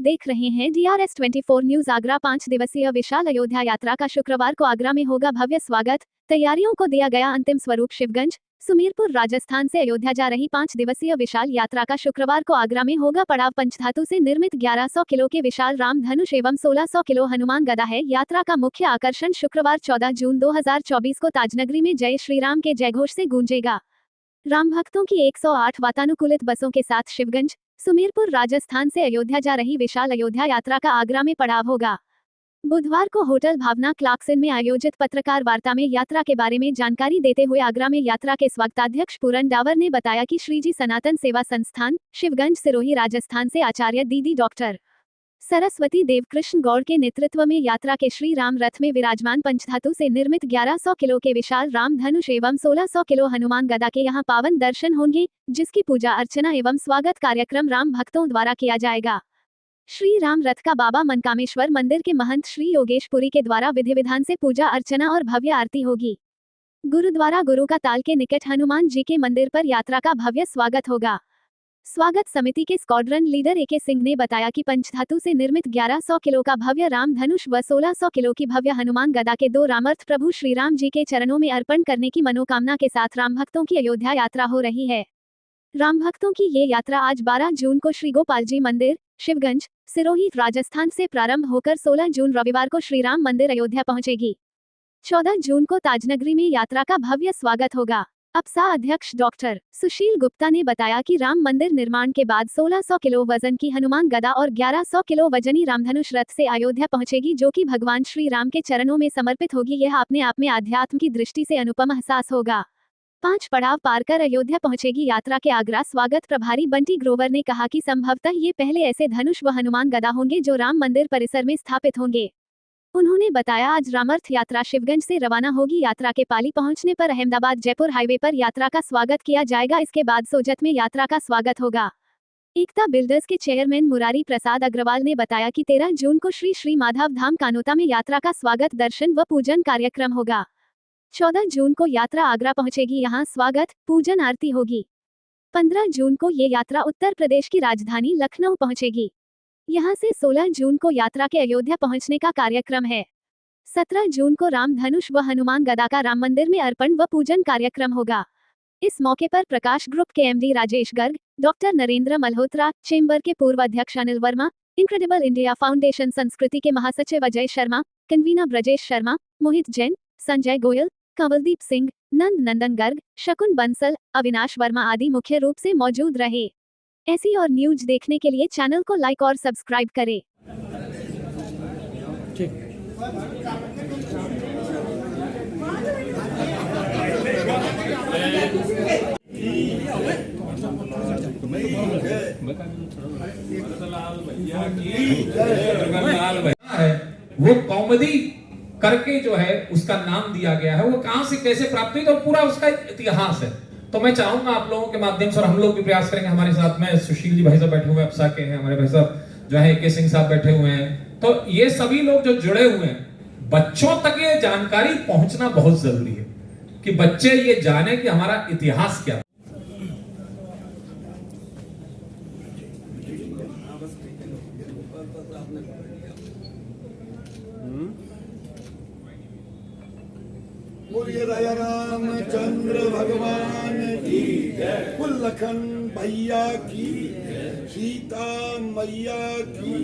आप देख रहे हैं DRS 24 न्यूज आगरा। 5 दिवसीय विशाल अयोध्या यात्रा का शुक्रवार को आगरा में होगा भव्य स्वागत। तैयारियों को दिया गया अंतिम स्वरूप। शिवगंज सुमेरपुर राजस्थान से अयोध्या जा रही 5 दिवसीय विशाल यात्रा का शुक्रवार को आगरा में होगा पड़ाव। पंचधातु से निर्मित 1100 किलो के विशाल राम धनुष एवं 1600 किलो हनुमान गदा है। यात्रा का मुख्य आकर्षण शुक्रवार 14 जून 2024 को ताजनगरी में जय श्री राम के जयघोष से गूंजेगा। राम भक्तों की 108 वातानुकूलित बसों के साथ शिवगंज सुमेरपुर राजस्थान से अयोध्या जा रही विशाल अयोध्या यात्रा का आगरा में पड़ाव होगा। बुधवार को होटल भावना क्लार्कसन में आयोजित पत्रकार वार्ता में यात्रा के बारे में जानकारी देते हुए आगरा में यात्रा के स्वागताध्यक्ष पूरन डावर ने बताया कि श्रीजी सनातन सेवा संस्थान शिवगंज सिरोही राजस्थान से आचार्य दीदी डॉक्टर सरस्वती देवकृष्ण गौड़ के नेतृत्व में यात्रा के श्री राम रथ में विराजमान पंचधातु से निर्मित 1100 किलो के विशाल राम धनुष एवं 1600 किलो हनुमान गदा के यहां पावन दर्शन होंगे, जिसकी पूजा अर्चना एवं स्वागत कार्यक्रम राम भक्तों द्वारा किया जाएगा। श्री राम रथ का बाबा मनकामेश्वर मंदिर के महंत श्री योगेश पुरी के द्वारा विधि विधान से पूजा अर्चना और भव्य आरती होगी। गुरुद्वारा गुरु का ताल के निकट हनुमान जी के मंदिर पर यात्रा का भव्य स्वागत होगा। स्वागत समिति के स्क्वाड्रन लीडर AK सिंह ने बताया कि पंचधातु से निर्मित 1100 किलो का भव्य राम धनुष व 1600 किलो की भव्य हनुमान गदा के 2 रामर्थ प्रभु श्री राम जी के चरणों में अर्पण करने की मनोकामना के साथ राम भक्तों की अयोध्या यात्रा हो रही है। राम भक्तों की ये यात्रा आज 12 जून को श्री गोपाल जी मंदिर शिवगंज सिरोही राजस्थान से प्रारंभ होकर 16 जून रविवार को श्री राम मंदिर अयोध्या पहुंचेगी। 14 जून को ताजनगरी में यात्रा का भव्य स्वागत होगा। अप्सा अध्यक्ष डॉक्टर सुशील गुप्ता ने बताया कि राम मंदिर निर्माण के बाद 1600 किलो वजन की हनुमान गदा और 1100 किलो वजनी रामधनुष रथ से अयोध्या पहुंचेगी, जो कि भगवान श्री राम के चरणों में समर्पित होगी। यह अपने आप में आध्यात्म की दृष्टि से अनुपम एहसास होगा। 5 पड़ाव पार कर अयोध्या पहुंचेगी यात्रा के आगरा स्वागत प्रभारी बंटी ग्रोवर ने कहा कि संभवतः ये पहले ऐसे धनुष व हनुमान गदा होंगे जो राम मंदिर परिसर में स्थापित होंगे। उन्होंने बताया आज रामर्थ यात्रा शिवगंज से रवाना होगी। यात्रा के पाली पहुंचने पर अहमदाबाद जयपुर हाईवे पर यात्रा का स्वागत किया जाएगा। इसके बाद सोजत में यात्रा का स्वागत होगा। एकता बिल्डर्स के चेयरमैन मुरारी प्रसाद अग्रवाल ने बताया कि 13 जून को श्री श्री माधव धाम कानोता में यात्रा का स्वागत दर्शन व पूजन कार्यक्रम होगा। 14 जून को यात्रा आगरा पहुंचेगी, यहां स्वागत पूजन आरती होगी। 15 जून को ये यात्रा उत्तर प्रदेश की राजधानी लखनऊ पहुंचेगी। यहां से 16 जून को यात्रा के अयोध्या पहुंचने का कार्यक्रम है। 17 जून को राम धनुष व हनुमान गदा का राम मंदिर में अर्पण व पूजन कार्यक्रम होगा। इस मौके पर प्रकाश ग्रुप के MD Rajesh Garg, doctor Narendra Malhotra, chamber के पूर्व अध्यक्ष Anil Verma, incredible India foundation संस्कृति के महासचिव अजय शर्मा, कन्वीनर ब्रजेश शर्मा, मोहित जैन, संजय गोयल, कंवलदीप सिंह, नंद नंदन गर्ग, शकुन बंसल, अविनाश वर्मा आदि मुख्य रूप से मौजूद रहे। ऐसी और न्यूज देखने के लिए चैनल को लाइक और सब्सक्राइब करें। वो कौमुदी करके जो है उसका नाम दिया गया है, वो कहां से कैसे प्राप्त हुई तो पूरा उसका इतिहास है। तो मैं चाहूंगा आप लोगों के माध्यम से, और हम लोग भी प्रयास करेंगे। हमारे साथ में सुशील जी भाई साहब बैठे हुए हैं, अप्सा के हैं, हमारे भाई साहब जो है AK सिंह साहब बैठे हुए हैं। तो ये सभी लोग जो जुड़े हुए हैं, बच्चों तक ये जानकारी पहुंचना बहुत जरूरी है कि बच्चे ये जाने कि हमारा इतिहास क्या है। बोलिए राजा रामचंद्र भगवान की जय, लखन भैया की, सीता मैया की।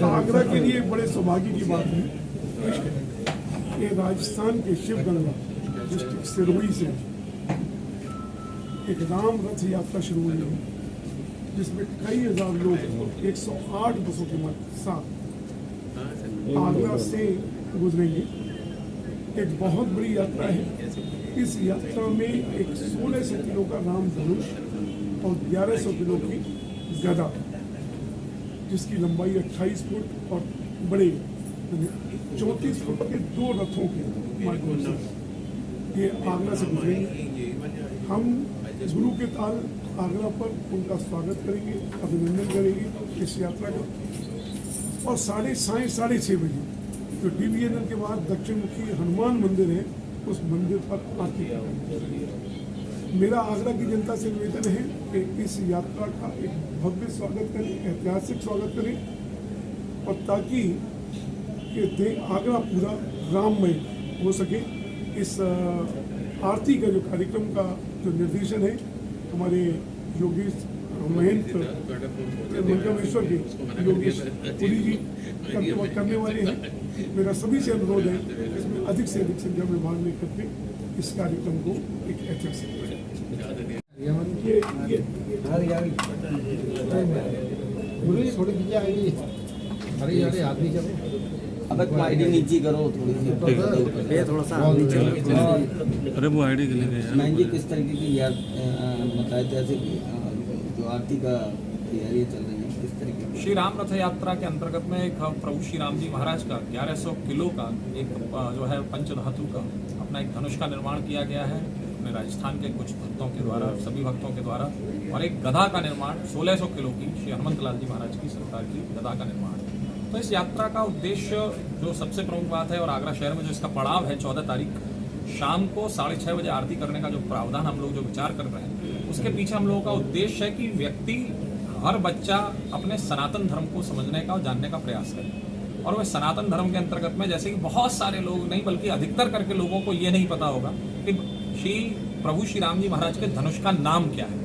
आगरा के लिए बड़े सौभाग्य की बात है कि राजस्थान के शिवगंगा डिस्ट्रिक्ट सिरोही से एक राम रथ यात्रा शुरू हुई है, जिसमें कई हजार लोग 108 बसों के साथ आगरा से गुजरेंगे। एक बहुत बड़ी यात्रा है। इस यात्रा में एक 1600 किलो का राम धनुष और 1100 किलो की गदा, जिसकी लंबाई 28 फुट और बड़े 34 फुट के 2 रथों के माध्यम से ये आगरा से गुजरेंगे। हम गुरु के ताल आगरा पर उनका स्वागत करेंगे, अभिनंदन करेंगे इस यात्रा का। और 6:30 बजे जो DVNL के बाद दक्षिण मुखी हनुमान मंदिर है, उस मंदिर पर आरती करेंगे। मेरा आगरा की जनता से निवेदन है कि इस यात्रा का एक भव्य स्वागत करें, ऐतिहासिक स्वागत करें, और ताकि ये आगरा पूरा राममय हो सके। इस आरती का जो कार्यक्रम का जो निर्देशन है हमारे योगेश महंत मंगमेश्वर के योगेश पुरी जी करने वाले हैं। मेरा सभी से अनुरोध है इसमें अधिक से अधिक संख्या में भाग लेकर के इस कार्यक्रम को एक ऐतिहासिक अब तुम आईडी नीचे करो थोड़ी सी, थोड़ा सा अरे वो आईडी के लिए मैं जी किस तरीके की याद बताया जैसे कि जो आरती का तैयारी चल रही है किस तरीके की? श्री राम रथ यात्रा के अंतर्गत में एक प्रभु श्री राम जी महाराज का 1100 किलो का एक जो है पंचधातु का अपना एक धनुष का निर्माण किया गया है अपने राजस्थान के कुछ भक्तों के द्वारा, सभी भक्तों के द्वारा, और एक गदा का निर्माण 1600 किलो की श्री हनुमंत लाल जी महाराज की सरकार की गदा का निर्माण। तो इस यात्रा का उद्देश्य जो सबसे प्रमुख बात है, और आगरा शहर में जो इसका पड़ाव है 14 तारीख शाम को 6:30 बजे आरती करने का जो प्रावधान हम लोग जो विचार कर रहे हैं, उसके पीछे हम लोगों का उद्देश्य है कि व्यक्ति, हर बच्चा अपने सनातन धर्म को समझने का और जानने का प्रयास करे। और वह सनातन धर्म के अंतर्गत में जैसे कि बहुत सारे लोग नहीं बल्कि अधिकतर करके लोगों को ये नहीं पता होगा कि श्री प्रभु श्री राम जी महाराज के धनुष का नाम क्या है,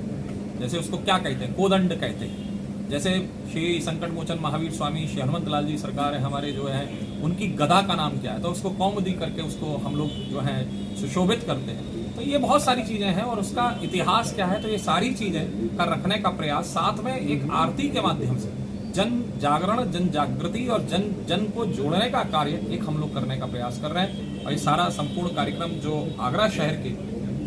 जैसे उसको क्या कहते हैं, कोदंड कहते हैं। जैसे श्री संकट मोचन महावीर स्वामी श्री हनुमंत लाल जी सरकार है हमारे जो है, उनकी गदा का नाम क्या है, तो उसको कौमुदी करके उसको हम लोग जो है सुशोभित करते हैं। तो ये बहुत सारी चीजें हैं और उसका इतिहास क्या है, तो ये सारी चीजें का रखने का प्रयास, साथ में एक आरती के माध्यम से जन जागरण, जन जागृति और जन को जोड़ने का कार्य एक हम लोग करने का प्रयास कर रहे हैं। और ये सारा संपूर्ण कार्यक्रम जो आगरा शहर के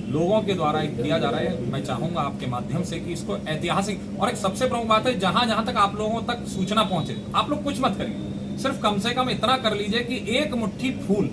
लोगों के द्वारा किया जा रहा है, मैं चाहूंगा आपके माध्यम से कि इसको ऐतिहासिक, और एक सबसे प्रमुख बात है, जहां जहां तक आप लोगों तक सूचना पहुंचे, आप लोग कुछ मत करिए, सिर्फ कम से कम इतना कर लीजिए कि एक मुट्ठी फूल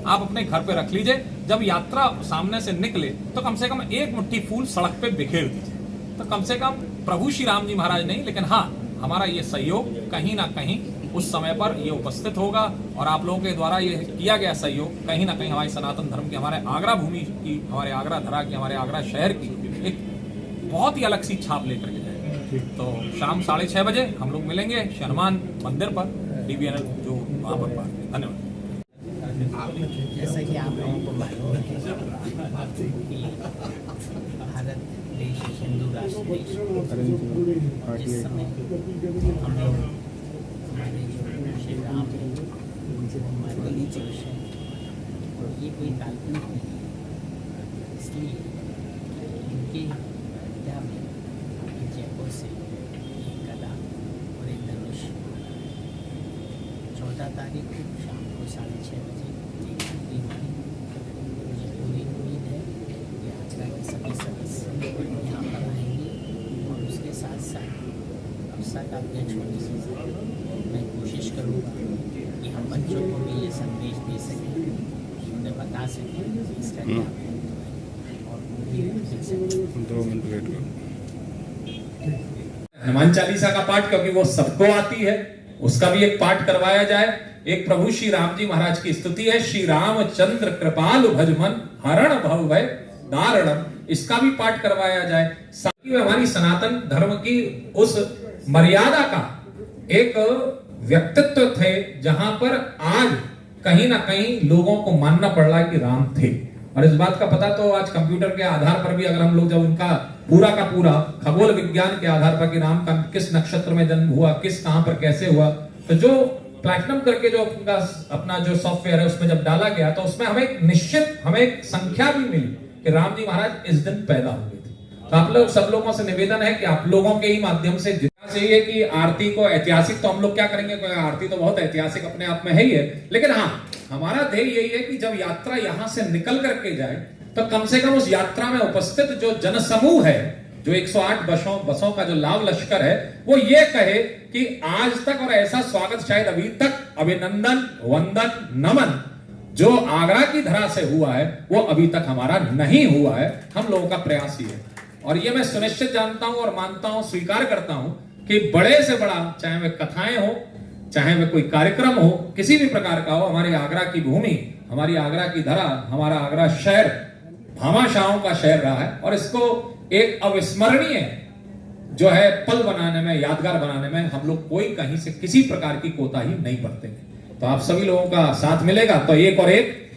आप अपने घर पे रख लीजिए। जब यात्रा सामने से निकले तो कम से कम एक मुट्ठी फूल सड़क पे बिखेर दीजिए। तो कम से कम प्रभु श्री राम जी महाराज नहीं, लेकिन हाँ, हमारा ये सहयोग कहीं ना कहीं उस समय पर ये उपस्थित होगा, और आप लोगों के द्वारा ये किया गया सहयोग कहीं ना कहीं हमारे सनातन धर्म की, हमारे आगरा भूमि की, हमारे आगरा धरा की, हमारे आगरा शहर की एक बहुत ही अलग सी छाप लेकर के जाएगा। तो शाम 6:30 बजे हम लोग मिलेंगे हनुमान मंदिर पर, DBNL जो वहाँ पर बात। धन्यवाद। जैसा कि आप लोगों को मालूम है कि भारत देश हिंदू राष्ट्र देश, जिस समय हम लोग हमारे जो श्री राम हमारे पुरुष है, ये कोई काल्पनिक नहीं, इसलिए इनकी हत्या में जयपुर से एक गदा और एक धनुष 14 तारीख को शाम को 6:30 बजे मुझे पूरी उम्मीद है कि आगरा के सभी सदस्य यहाँ पर आएंगे, और उसके साथ साथ अवसर का अध्यक्ष होने से मैं कोशिश करूँगा कि हम बच्चों को भी ये संदेश दे सकें, उन्हें बता सकें इसका क्या और वो भी सीख सकें। 2 मिनट वेट करो। हनुमान चालीसा का पाठ, क्योंकि वो सबको आती है, उसका भी एक पाठ करवाया जाए। एक प्रभु श्री राम जी महाराज की स्तुति है, श्री रामचंद्र कृपालु भजमन हरण भव भय दारणम, इसका भी पाठ करवाया जाए। साथ ही हमारी सनातन धर्म की उस मर्यादा का एक व्यक्तित्व थे, जहां पर आज कहीं ना कहीं लोगों को मानना पड़ रहा है कि राम थे। और इस बात का पता तो आज कंप्यूटर के आधार पर भी, अगर हम लोग जब उनका पूरा का पूरा खगोल विज्ञान के आधार पर कि राम का किस नक्षत्र में जन्म हुआ, किस कहां पर कैसे हुआ, तो जो प्लैटिनम करके जो उनका अपना जो सॉफ्टवेयर है उसमें जब डाला गया, तो उसमें हमें एक संख्या भी मिली कि राम जी महाराज इस दिन पैदा हुए थे। तो आप लोग सब लोगों से निवेदन है कि आप लोगों के ही माध्यम से जितना चाहिए कि आरती को ऐतिहासिक, तो हम लोग क्या करेंगे, आरती तो बहुत ऐतिहासिक अपने आप में है ही है, लेकिन हाँ, हमारा ध्येय यही है कि जब यात्रा यहां से निकल करके जाए तो कम से कम उस यात्रा में उपस्थित जो जनसमूह है, जो 108 बसों का जो लाभ लश्कर है, वो ये कहे कि आज तक और ऐसा स्वागत शायद अभी तक, अभिनंदन, वंदन, नमन जो आगरा की धरा से हुआ है वो अभी तक हमारा नहीं हुआ है। हम लोगों का प्रयास ही है, और ये मैं सुनिश्चित जानता हूं और मानता हूं, स्वीकार करता हूं कि बड़े से बड़ा, चाहे वे कथाएं हो, चाहे वे कोई कार्यक्रम हो, किसी भी प्रकार का हो, हमारी आगरा की भूमि, हमारी आगरा की धरा, हमारा आगरा शहर भामाशाहों का शहर रहा है और इसको एक अविस्मरणीय जो है पल बनाने में, यादगार बनाने में हम लोग कोई कहीं से किसी प्रकार की कोताही नहीं बरतेंगे। तो आप सभी लोगों का साथ मिलेगा तो एक और एक